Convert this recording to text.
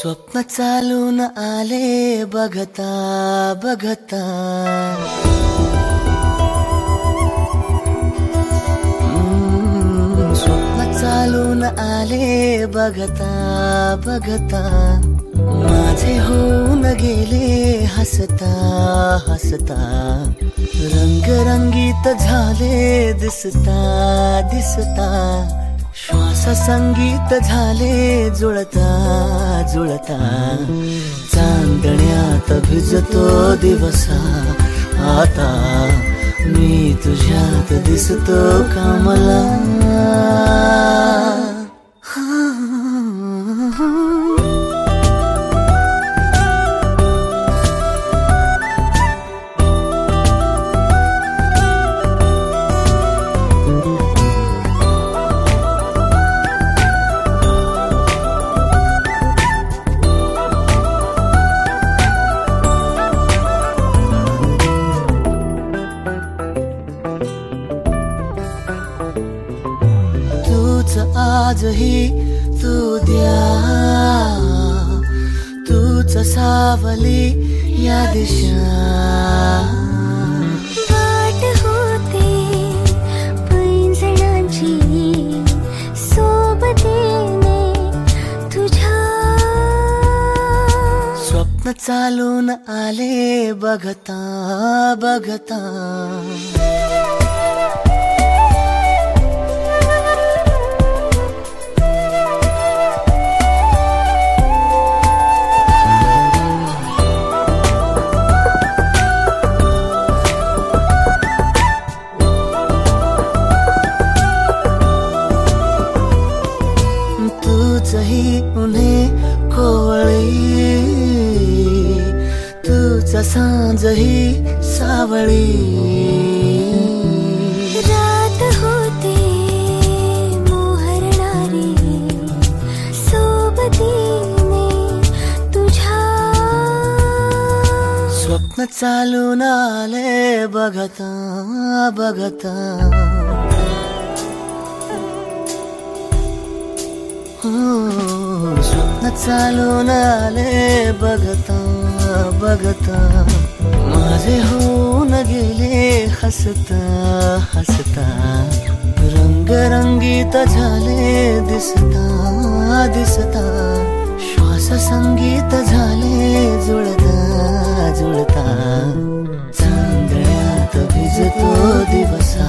स्वप्न चालून आले बघता बघता, स्वप्न चालून आले बघता बघता, माझे होऊन गेले हसता हसता, रंगरंगीत झाले दिसता दिसता, श्वास संगीत झाले जुळता जुळता, चांदण्यात भिजतो दिवसा आता, मी तुझ्यात दिसतो का मला. आजही तू द्या, तूच सावली या दिशा, वाट होते पैंजणांची सोबतीने तुझ्या. स्वप्न चालून आले बघता बघता, तुझही उन्हे कोवळी, तुझ सांजही सावळी, रात होते मोहरणारी सोबतीने तुझ्या. स्वप्न चालून आले बघता बघता, स्वप्न चालून आले बघता बघता, माझे होऊन गेले हसता हसता, रंगरंगीत झाले दिसता दिसता, श्वास संगीत झाले जुळता जुळता, चांदण्यात भिजतो दिवसा